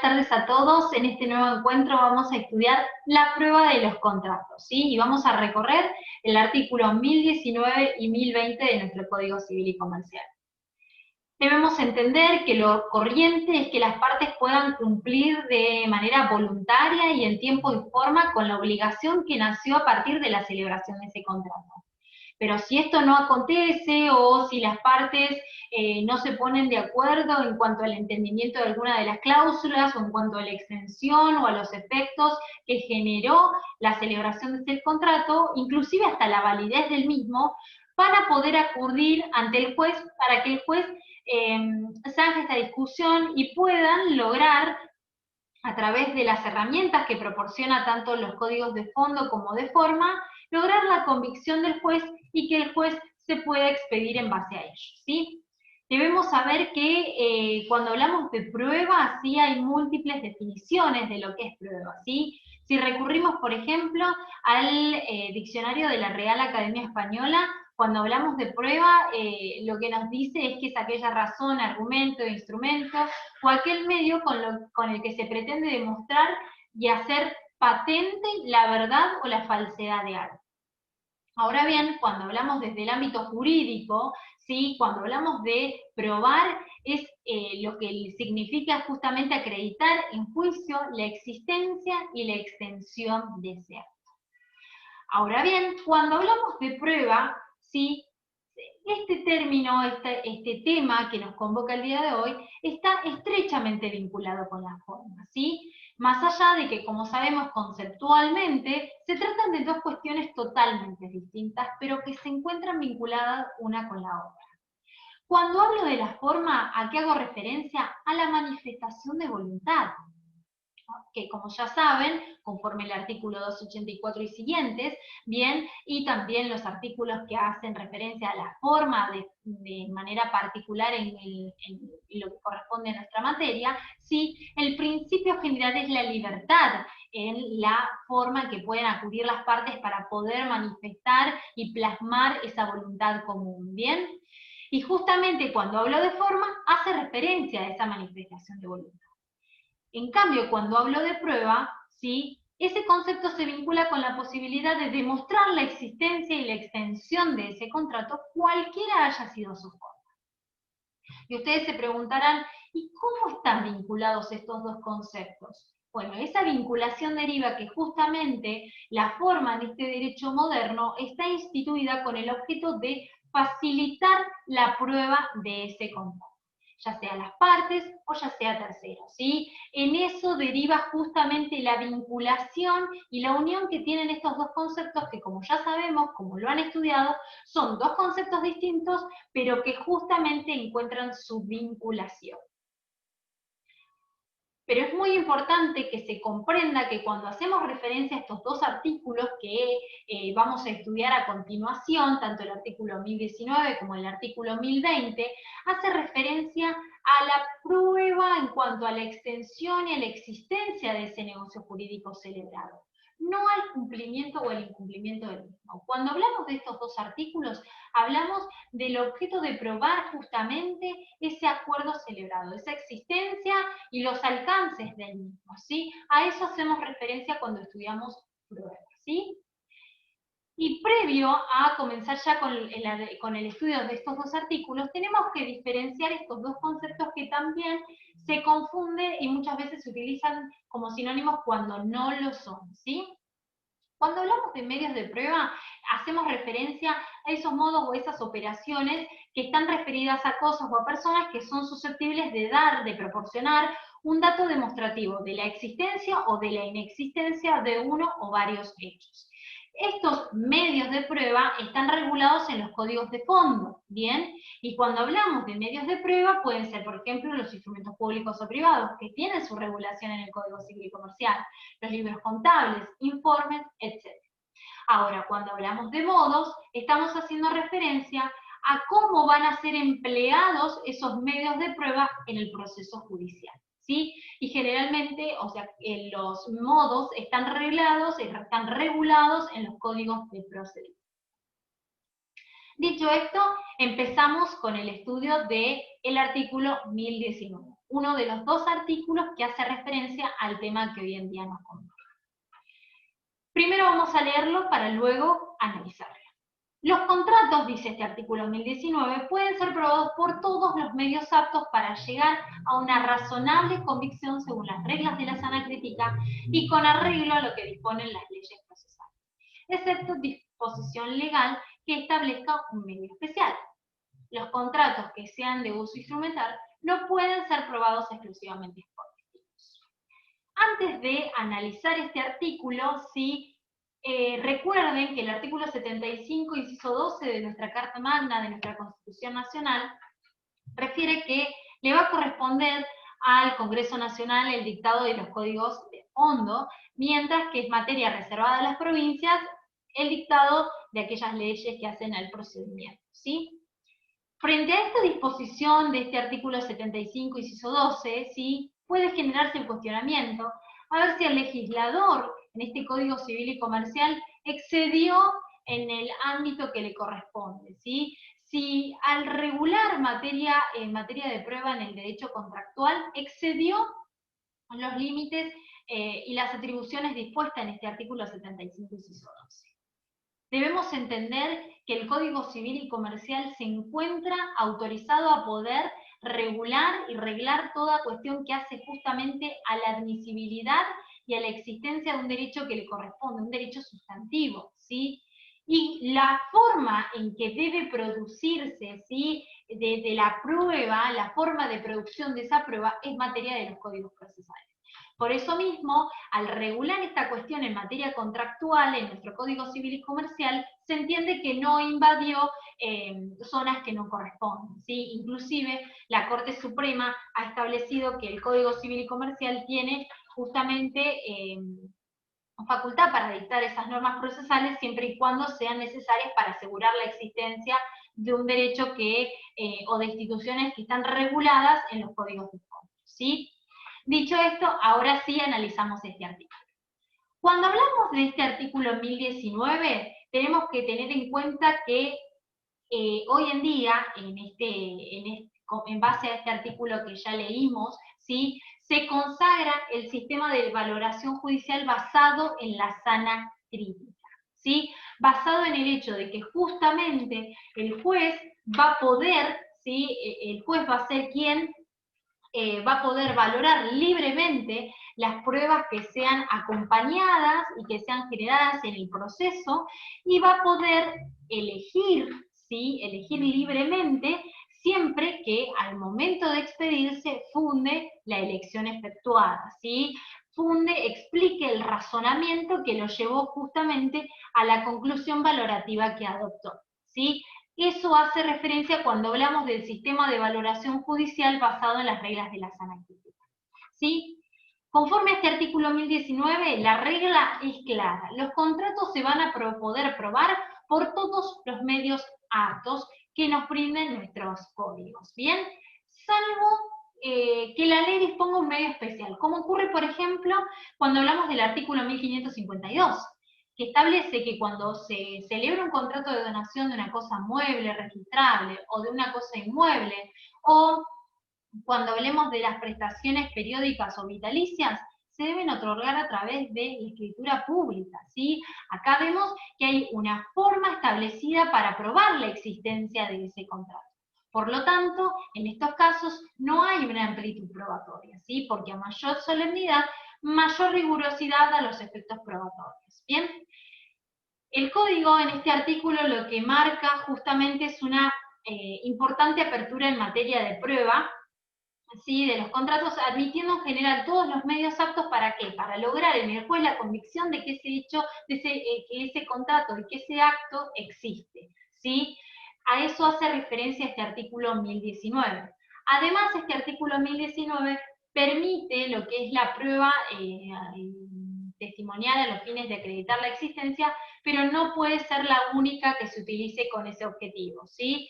tardes a todos. En este nuevo encuentro vamos a estudiar la prueba de los contratos, ¿sí? Y vamos a recorrer el artículo 1019 y 1020 de nuestro Código Civil y Comercial. Debemos entender que lo corriente es que las partes puedan cumplir de manera voluntaria y en tiempo y forma con la obligación que nació a partir de la celebración de ese contrato. Pero si esto no acontece o si las partes no se ponen de acuerdo en cuanto al entendimiento de alguna de las cláusulas o en cuanto a la extensión o a los efectos que generó la celebración de ese contrato, inclusive hasta la validez del mismo, van a poder acudir ante el juez para que el juez zanje esta discusión y puedan lograr, a través de las herramientas que proporciona tanto los códigos de fondo como de forma, lograr la convicción del juez y que el juez se pueda expedir en base a ello, ¿sí? Debemos saber que cuando hablamos de prueba, sí hay múltiples definiciones de lo que es prueba, ¿sí? Si recurrimos, por ejemplo, al diccionario de la Real Academia Española, cuando hablamos de prueba, lo que nos dice es que es aquella razón, argumento, instrumento, o aquel medio con el que se pretende demostrar y hacer patente la verdad o la falsedad de algo. Ahora bien, cuando hablamos desde el ámbito jurídico, ¿sí? Cuando hablamos de probar, es lo que significa justamente acreditar en juicio la existencia y la extensión de ese acto. Ahora bien, cuando hablamos de prueba, ¿sí? Este término, este tema que nos convoca el día de hoy, está estrechamente vinculado con la forma, ¿sí? Más allá de que, como sabemos conceptualmente, se tratan de dos cuestiones totalmente distintas, pero que se encuentran vinculadas una con la otra. Cuando hablo de la forma, ¿a qué hago referencia? A la manifestación de voluntad, que como ya saben, conforme el artículo 284 y siguientes, bien, y también los artículos que hacen referencia a la forma de manera particular en lo que corresponde a nuestra materia, sí, el principio general es la libertad en la forma en que pueden acudir las partes para poder manifestar y plasmar esa voluntad común, ¿bien? Y justamente cuando hablo de forma, hace referencia a esa manifestación de voluntad. En cambio, cuando hablo de prueba, ¿sí? Ese concepto se vincula con la posibilidad de demostrar la existencia y la extensión de ese contrato, cualquiera haya sido su forma. Y ustedes se preguntarán, ¿y cómo están vinculados estos dos conceptos? Bueno, esa vinculación deriva que justamente la forma en este derecho moderno está instituida con el objeto de facilitar la prueba de ese contrato, ya sea las partes o ya sea terceros, ¿sí? En eso deriva justamente la vinculación y la unión que tienen estos dos conceptos que, como ya sabemos, como lo han estudiado, son dos conceptos distintos, pero que justamente encuentran su vinculación. Pero es muy importante que se comprenda que cuando hacemos referencia a estos dos artículos que vamos a estudiar a continuación, tanto el artículo 1019 como el artículo 1020, hace referencia a la prueba en cuanto a la extensión y a la existencia de ese negocio jurídico celebrado, no al cumplimiento o al incumplimiento del mismo. Cuando hablamos de estos dos artículos, hablamos del objeto de probar justamente ese acuerdo celebrado, esa existencia y los alcances del mismo, ¿sí? A eso hacemos referencia cuando estudiamos pruebas, ¿sí? Y previo a comenzar ya con el estudio de estos dos artículos, tenemos que diferenciar estos dos conceptos que también se confunden y muchas veces se utilizan como sinónimos cuando no lo son, ¿sí? Cuando hablamos de medios de prueba, hacemos referencia a esos modos o esas operaciones que están referidas a cosas o a personas que son susceptibles de dar, de proporcionar un dato demostrativo de la existencia o de la inexistencia de uno o varios hechos. Estos medios de prueba están regulados en los códigos de fondo, ¿bien? Y cuando hablamos de medios de prueba, pueden ser, por ejemplo, los instrumentos públicos o privados, que tienen su regulación en el Código Civil y Comercial, los libros contables, informes, etc. Ahora, cuando hablamos de modos, estamos haciendo referencia a cómo van a ser empleados esos medios de prueba en el proceso judicial, ¿sí? Y generalmente, o sea, los modos están regulados en los códigos de procedimiento. Dicho esto, empezamos con el estudio del artículo 1019. uno de los dos artículos que hace referencia al tema que hoy en día nos compete. Primero vamos a leerlo para luego analizarlo. Los contratos, dice este artículo 1019, pueden ser probados por todos los medios aptos para llegar a una razonable convicción según las reglas de la sana crítica y con arreglo a lo que disponen las leyes procesales, excepto disposición legal que establezca un medio especial. Los contratos que sean de uso instrumental no pueden ser probados exclusivamente por testigos. Antes de analizar este artículo, sí, recuerden que el artículo 75, inciso 12 de nuestra Carta Magna, de nuestra Constitución Nacional, refiere que le va a corresponder al Congreso Nacional el dictado de los códigos de fondo, mientras que es materia reservada a las provincias el dictado de aquellas leyes que hacen al procedimiento, ¿sí? Frente a esta disposición de este artículo 75, inciso 12, ¿sí?, puede generarse el cuestionamiento a ver si el legislador en este Código Civil y Comercial excedió en el ámbito que le corresponde, ¿sí? Si al regular materia de prueba en el derecho contractual excedió los límites y las atribuciones dispuestas en este artículo 75, inciso 12. Debemos entender que el Código Civil y Comercial se encuentra autorizado a poder regular y reglar toda cuestión que hace justamente a la admisibilidad y a la existencia de un derecho que le corresponde, un derecho sustantivo, ¿sí? Y la forma en que debe producirse, ¿sí?, de la prueba, la forma de producción de esa prueba es materia de los códigos procesales. Por eso mismo, al regular esta cuestión en materia contractual en nuestro Código Civil y Comercial, se entiende que no invadió zonas que no corresponden, ¿sí? Inclusive, la Corte Suprema ha establecido que el Código Civil y Comercial tiene justamente facultad para dictar esas normas procesales siempre y cuando sean necesarias para asegurar la existencia de un derecho que, o de instituciones que están reguladas en los códigos de fondo, ¿sí? Dicho esto, ahora sí analizamos este artículo. Cuando hablamos de este artículo 1019, tenemos que tener en cuenta que hoy en día, en base a este artículo que ya leímos, ¿sí?, se consagra el sistema de valoración judicial basado en la sana crítica, ¿sí?, basado en el hecho de que justamente el juez va a poder, ¿sí?, el juez va a ser quien va a poder valorar libremente las pruebas que sean acompañadas y que sean generadas en el proceso y va a poder elegir, ¿sí?, elegir libremente siempre que al momento de expedirse funde la elección efectuada, ¿sí?, explique el razonamiento que lo llevó justamente a la conclusión valorativa que adoptó, ¿sí? Eso hace referencia cuando hablamos del sistema de valoración judicial basado en las reglas de la sana crítica, ¿sí? Conforme a este artículo 1019, la regla es clara. Los contratos se van a poder probar por todos los medios aptos que nos brinden nuestros códigos, ¿bien? Salvo que la ley disponga un medio especial, como ocurre, por ejemplo, cuando hablamos del artículo 1552, que establece que cuando se celebra un contrato de donación de una cosa mueble, registrable, o de una cosa inmueble, o cuando hablemos de las prestaciones periódicas o vitalicias, se deben otorgar a través de la escritura pública, ¿sí? Acá vemos que hay una forma establecida para probar la existencia de ese contrato. Por lo tanto, en estos casos no hay una amplitud probatoria, ¿sí? Porque a mayor solemnidad, mayor rigurosidad a los efectos probatorios, ¿bien? El código en este artículo lo que marca justamente es una importante apertura en materia de prueba, ¿sí?, de los contratos, admitiendo en general todos los medios aptos ¿para qué? Para lograr en el juez la convicción de que ese hecho, que ese contrato y que ese acto existe, ¿sí? A eso hace referencia este artículo 1019. Además, este artículo 1019 permite lo que es la prueba testimonial a los fines de acreditar la existencia, pero no puede ser la única que se utilice con ese objetivo, ¿sí?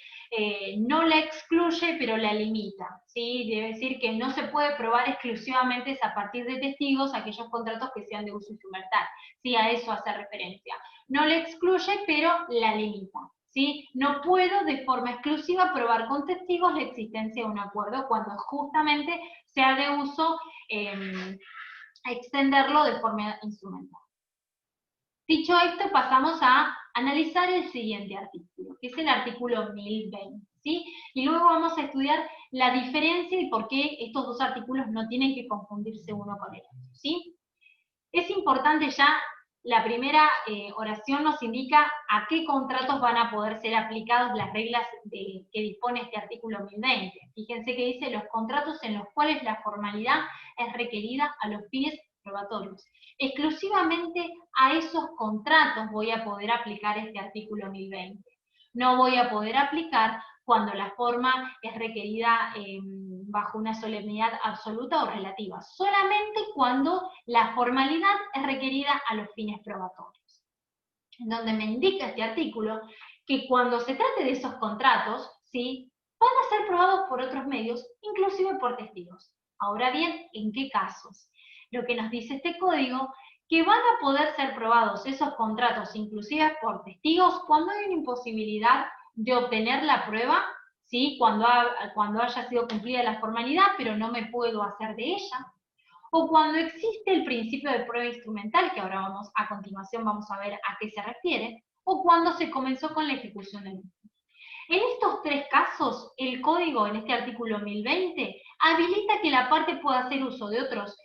No la excluye, pero la limita, ¿sí? Debe decir que no se puede probar exclusivamente a partir de testigos aquellos contratos que sean de uso instrumental, ¿sí? A eso hace referencia. No la excluye, pero la limita, ¿sí? No puedo de forma exclusiva probar con testigos la existencia de un acuerdo cuando justamente sea de uso, extenderlo de forma instrumental. Dicho esto, pasamos a analizar el siguiente artículo, que es el artículo 1020, ¿sí? Y luego vamos a estudiar la diferencia y por qué estos dos artículos no tienen que confundirse uno con el otro, ¿sí? Es importante ya, la primera oración nos indica a qué contratos van a poder ser aplicados las reglas que dispone este artículo 1020. Fíjense que dice los contratos en los cuales la formalidad es requerida a los fines probatorios. Exclusivamente a esos contratos voy a poder aplicar este artículo 1020. No voy a poder aplicar cuando la forma es requerida bajo una solemnidad absoluta o relativa, solamente cuando la formalidad es requerida a los fines probatorios. Donde me indica este artículo que cuando se trate de esos contratos, ¿sí?, van a ser probados por otros medios, inclusive por testigos. Ahora bien, ¿en qué casos? Lo que nos dice este código, que van a poder ser probados esos contratos, inclusive por testigos, cuando hay una imposibilidad de obtener la prueba, ¿sí?, cuando haya sido cumplida la formalidad, pero no me puedo hacer de ella, o cuando existe el principio de prueba instrumental, que ahora a continuación vamos a ver a qué se refiere, o cuando se comenzó con la ejecución del mismo. En estos tres casos, el código en este artículo 1020 habilita que la parte pueda hacer uso de otros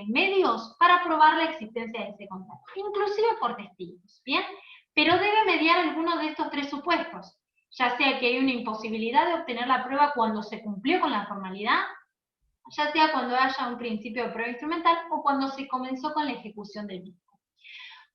medios para probar la existencia de ese contrato, inclusive por testigos, ¿bien? Pero debe mediar alguno de estos tres supuestos, ya sea que hay una imposibilidad de obtener la prueba cuando se cumplió con la formalidad, ya sea cuando haya un principio de prueba instrumental o cuando se comenzó con la ejecución del mismo.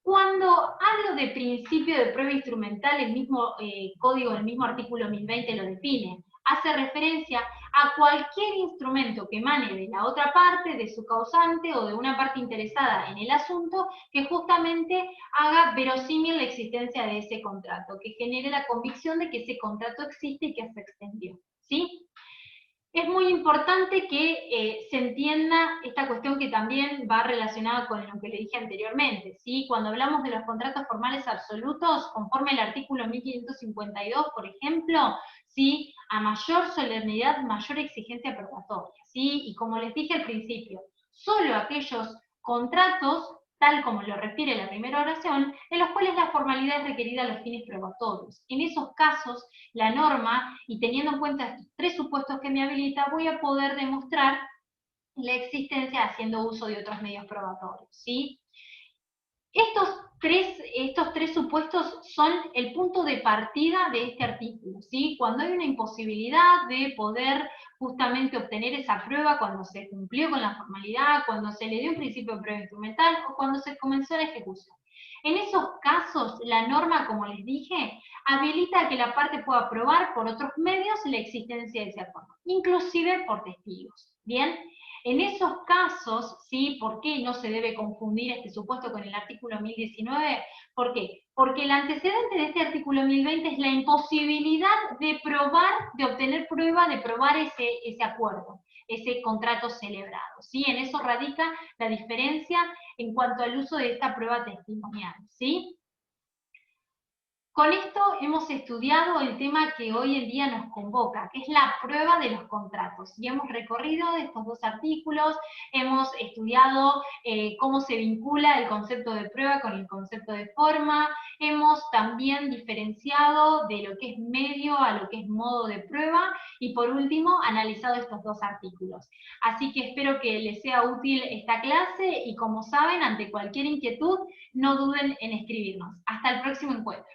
Cuando hablo de principio de prueba instrumental, el mismo código, el mismo artículo 1020 lo define. Hace referencia a cualquier instrumento que emane de la otra parte, de su causante o de una parte interesada en el asunto, que justamente haga verosímil la existencia de ese contrato, que genere la convicción de que ese contrato existe y que se extendió, ¿sí? Es muy importante que se entienda esta cuestión que también va relacionada con lo que le dije anteriormente, ¿sí? Cuando hablamos de los contratos formales absolutos, conforme el artículo 1552, por ejemplo, ¿sí?, a mayor solemnidad, mayor exigencia probatoria, ¿sí? Y como les dije al principio, solo aquellos contratos, tal como lo refiere la primera oración, en los cuales la formalidad es requerida a los fines probatorios. En esos casos, la norma, y teniendo en cuenta estos tres supuestos que me habilita, voy a poder demostrar la existencia haciendo uso de otros medios probatorios, ¿sí? Estos tres supuestos son el punto de partida de este artículo, ¿sí? Cuando hay una imposibilidad de poder justamente obtener esa prueba, cuando se cumplió con la formalidad, cuando se le dio un principio de prueba instrumental o cuando se comenzó la ejecución. En esos casos, la norma, como les dije, habilita que la parte pueda probar por otros medios la existencia de ese acuerdo, inclusive por testigos, ¿bien? En esos casos, ¿sí? ¿Por qué no se debe confundir este supuesto con el artículo 1019? ¿Por qué? Porque el antecedente de este artículo 1020 es la imposibilidad de probar, de obtener prueba, de probar ese acuerdo, ese contrato celebrado, ¿sí? En eso radica la diferencia en cuanto al uso de esta prueba testimonial, ¿sí? Con esto hemos estudiado el tema que hoy en día nos convoca, que es la prueba de los contratos. Y hemos recorrido estos dos artículos, hemos estudiado cómo se vincula el concepto de prueba con el concepto de forma, hemos también diferenciado de lo que es medio a lo que es modo de prueba, y por último, analizado estos dos artículos. Así que espero que les sea útil esta clase, y como saben, ante cualquier inquietud, no duden en escribirnos. Hasta el próximo encuentro.